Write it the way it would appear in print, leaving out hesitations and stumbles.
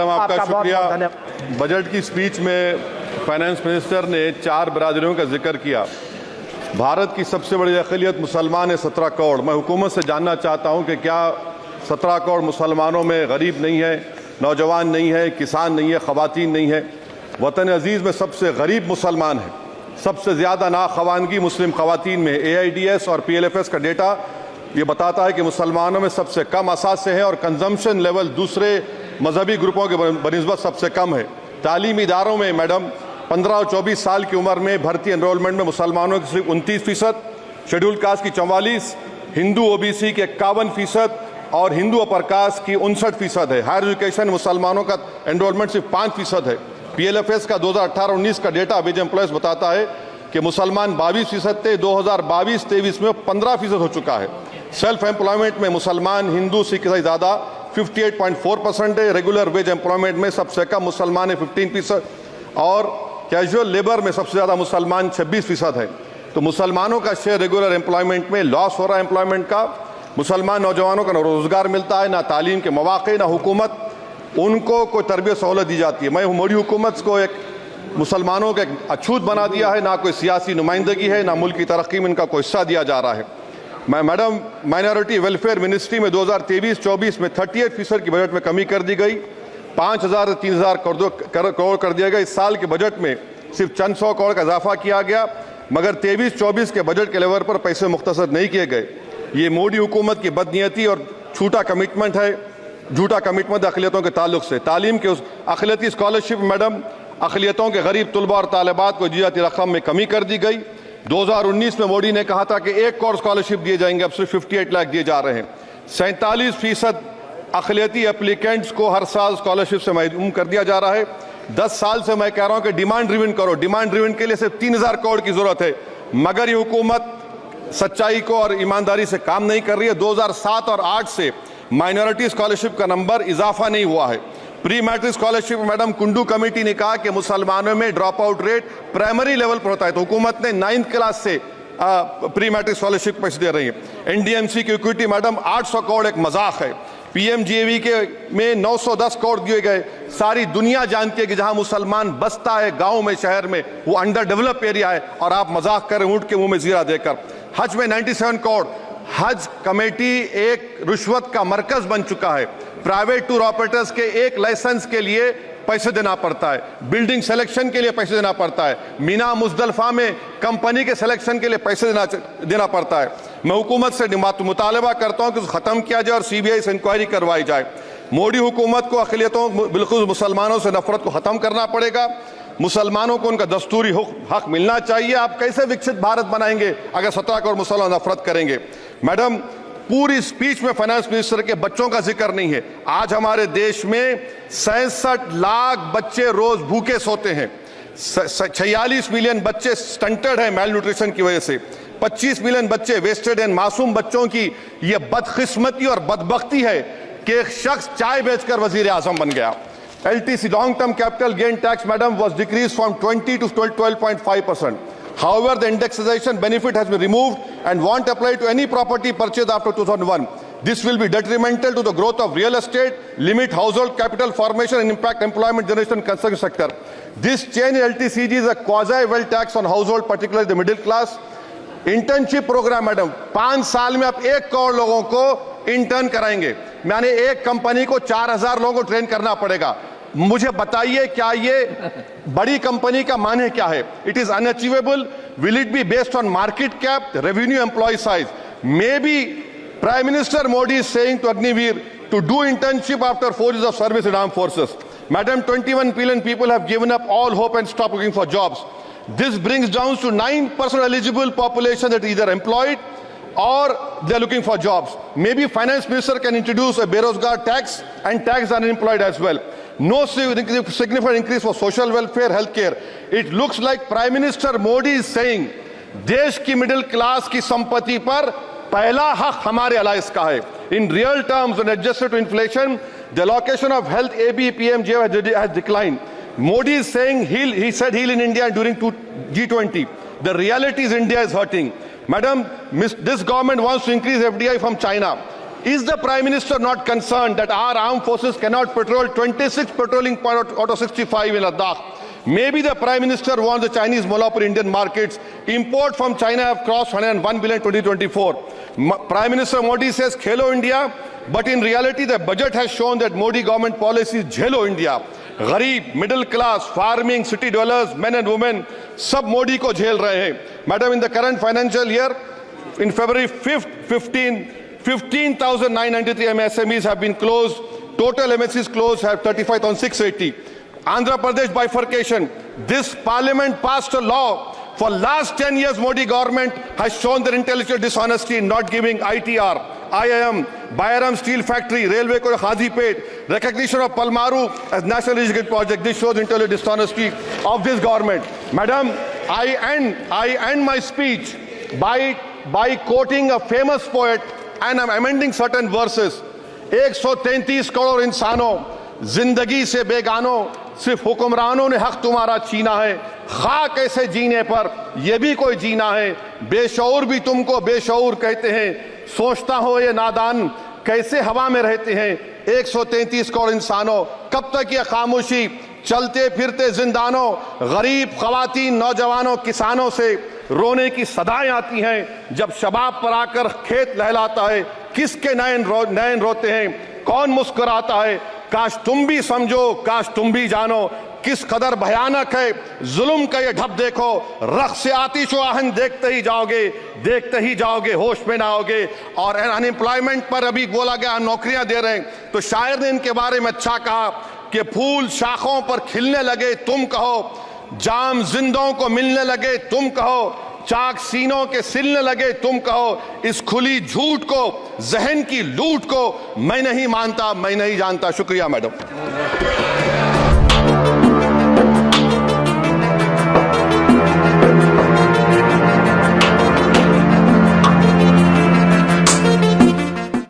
Madam आपका शुक्रिया। Budget की स्पीच में फाइनेंस मिनिस्टर ने 4 बिरादरियों का जिक्र किया। भारत की सबसे बड़ी अक़लियत मुसलमान है 17 करोड़। मैं हुकूमत से जानना चाहता हूं कि क्या 17 करोड़ मुसलमानों में गरीब नहीं है, नौजवान नहीं है, किसान नहीं है, ख़वातीन नहीं है? वतन अजीज़ में सबसे गरीब मुसलमान है, सबसे ज़्यादा नाखवानगी मुस्लिम ख़वातीन में। AIDS और PLFS का डेटा ये बताता है कि मुसलमानों में सबसे कम असासे हैं और कंजम्पशन लेवल दूसरे मजहबी ग्रुपों के बनिस्बत सबसे कम है। तालीमी इदारों में मैडम 15 और 24 साल की उम्र में भर्ती एनरोलमेंट में मुसलमानों की सिर्फ 29%, शेड्यूल कास्ट की 44%, हिंदू OBC के 51% और हिंदू अपर कास्ट की 59% है। हायर एजुकेशन मुसलमानों का एनरोलमेंट सिर्फ 5% है। PLFS का 2018-19 का डेटा वेज एम्प्लॉयज बताता है कि मुसलमान 22% थे, 2022-23 में 15% हो चुका है। सेल्फ एम्प्लॉयमेंट में मुसलमान हिंदू सिख से ज़्यादा 58.4% है। रेगुलर वेज एम्प्लॉयमेंट में सबसे कम मुसलमान है 15% और कैजुअल लेबर में सबसे ज़्यादा मुसलमान 26% है। तो मुसलमानों का शेयर रेगुलर एम्प्लॉयमेंट में लॉस हो रहा है एम्प्लॉयमेंट का। मुसलमान नौजवानों का ना रोज़गार मिलता है, ना तालीम के मौक़े, ना हुकूमत उनको कोई तरबियत सहूलत दी जाती है। मैं मोदी हुकूमत को एक मुसलमानों का एक अछूत बना दिया है, ना कोई सियासी नुमाइंदगी है, ना मुल्क की तरक्की में इनका कोई हिस्सा दिया जा रहा है। मैं मैडम माइनॉरिटी वेलफेयर मिनिस्ट्री में 2023-24 में 38% की बजट में कमी कर दी गई, 5,000 से 3,000 करोड़ कर दिया गया। इस साल के बजट में सिर्फ चंद 100 करोड़ का इजाफा किया गया, मगर 23-24 के बजट के लेवल पर पैसे मुख्तसर नहीं किए गए। ये मोदी हुकूमत की बदनीयती और झूठा कमिटमेंट है, झूठा कमिटमेंट अक़लियतों के ताल्लुक से। तालीम के उस अक़लियती स्कॉलरशिप मैडम अक़लियतों के गरीब तलबा और तालिबात को दी रकम में कमी कर दी गई। 2019 में मोदी ने कहा था कि 1 करोड़ स्कॉलरशिप दिए जाएंगे, अब सिर्फ 58 लाख दिए जा रहे हैं। 47% अक़लियती एप्लीकेंट्स को हर साल स्कॉलरशिप से महरूम कर दिया जा रहा है। 10 साल से मैं कह रहा हूं कि डिमांड ड्रिवन करो। डिमांड ड्रिवन के लिए सिर्फ 3,000 करोड़ की जरूरत है, मगर ये हुकूमत सच्चाई को और ईमानदारी से काम नहीं कर रही है। 2007 और 8 से माइनॉरिटी स्कॉलरशिप का नंबर इजाफा नहीं हुआ है। Pre matric scholarship madam Kundu committee ने कहा कि मुसलमानों में drop out rate primary level पर होता है, तो हुकूमत ने 9th क्लास से प्री मैट्रिक स्कॉलरशिप पैसे दे रही है। NDMC की इक्विटी मैडम 800 करोड़ एक मजाक है। PMGAV के में 910 करोड़ दिए गए। सारी दुनिया जानती है कि जहां मुसलमान बसता है गांव में, शहर में, वो अंडर डेवलप एरिया है और आप मजाक करें ऊंट के मुंह में जीरा देकर। हज में 97 करोड़। हज कमेटी एक रुश्वत का मरकज बन चुका है। प्राइवेट टूर ऑपरेटर्स के एक लाइसेंस के लिए पैसे देना पड़ता है, बिल्डिंग सिलेक्शन के लिए पैसे देना पड़ता है, मीना मुजदलफा में कंपनी के सिलेक्शन के लिए पैसे देना पड़ता है। मैं हुकूमत से मुतालबा करता हूं कि ख़त्म किया जाए और CBI से इंक्वायरी करवाई जाए। मोदी हुकूमत को अक़लियतों बिल्कुल मुसलमानों से नफरत को ख़त्म करना पड़ेगा। मुसलमानों को उनका दस्तूरी हक मिलना चाहिए। आप कैसे विकसित भारत बनाएंगे अगर 17 करोड़ मुसलमान नफरत करेंगे? मैडम पूरी स्पीच में फाइनेंस मिनिस्टर के बच्चों का जिक्र नहीं है। आज हमारे देश में 66 लाख बच्चे रोज भूखे सोते हैं। 46 मिलियन बच्चे स्टंटेड हैं मेल न्यूट्रिशन की वजह से। 25 मिलियन बच्चे वेस्टेड हैं। मासूम बच्चों की यह बदकिस्मती और बदबख्ती है कि एक शख्स चाय बेचकर वजीर आजम बन गया। LTC long term capital gain tax madam was decreased from 20 to 12.5%. However, the indexation benefit has been removed and won't apply to any property purchased after 2001. This will be detrimental to the growth of real estate, limit household capital formation and impact employment generation in construction sector. This change in LTCG is a quasi-wealth tax on household, particularly the middle class. Internship programme madam 5 साल में आप 1 करोड़ लोगों को intern कराएंगे, यानी एक company को 4,000 लोगों को ट्रेन करना पड़ेगा। मुझे बताइए क्या ये बड़ी कंपनी का माने क्या है? It is unachievable. Will it be based on market cap, revenue, employ size? May be prime minister Modi is saying to Agniveer to do internship after 4 years of service in armed forces. Madam, 21 billion people have given up all hope and stopped looking for jobs. This brings down to 9% eligible population that is either employed or they are looking for jobs. Maybe finance minister can introduce a Berozgar tax and tax unemployed as well. No significant increase for social welfare, healthcare. It looks like Prime Minister Modi is saying देश की middle class की संपत्ति पर पहला हक हमारे alliance का है. In real terms, when adjusted to inflation, the allocation of health ABPMJ has declined. Modi is saying he said heal in India during G20. The reality is India is hurting. Madam, this government wants to increase FDI from China. Is the Prime Minister not concerned that our armed forces cannot patrol 26 patrolling point out of 65 in Ladakh? Maybe the Prime Minister wants the Chinese monopoly Indian markets. Import from China have crossed 101 billion 2024. Prime Minister Modi says Khelo India, but in reality the budget has shown that Modi government policy is Jhelo India. गरीब, middle class, farming, city dwellers, men and women, सब मोदी को झेल रहे हैं. Madam, in the current financial year, in February 5th, 15,993 MSMEs have been closed. Total MSCs closed have 35,680. Andhra Pradesh bifurcation. This parliament passed a law. For last 10 years, Modi government has shown their intellectual dishonesty in not giving ITR, IIM, Bayaram Steel Factory, Railway ko Hazipet, recognition of Palmaru as National Irrigation Project. This shows intellectual dishonesty of this government. Madam, I end my speech by quoting a famous poet, and I'm amending certain verses. 133 crore इंसानों, जिंदगी से बेगानों, सिर्फ हुक्मरानों ने हक तुम्हारा छीना है. खाक ऐसे जीने पर यह भी कोई जीना है. बेशऊर भी तुमको बेशऊर कहते हैं. सोचता हो ये नादान कैसे हवा में रहते हैं. 133 करोड़ इंसानों, कब तक ये खामोशी? चलते फिरते जिंदानों, गरीब खवातीन, नौजवानों, किसानों से रोने की सदाएं आती हैं. जब शबाब पर आकर खेत लहलाता है, किसके नैन रोते हैं, कौन मुस्कुराता है? काश तुम भी समझो, काश तुम भी जानो किस कदर भयानक है जुल्म का ये ढब. देखो रख से आतिश आहन देखते ही जाओगे, होश में ना आओगे. और अनएम्प्लॉयमेंट पर अभी बोला गया नौकरियां दे रहे हैं, तो शायर ने इनके बारे में अच्छा कहा कि फूल शाखों पर खिलने लगे तुम कहो, जाम जिंदों को मिलने लगे तुम कहो, चाक सीनों के सिलने लगे तुम कहो. इस खुली झूठ को, जहन की लूट को मैं नहीं मानता, मैं नहीं जानता. शुक्रिया मैडम.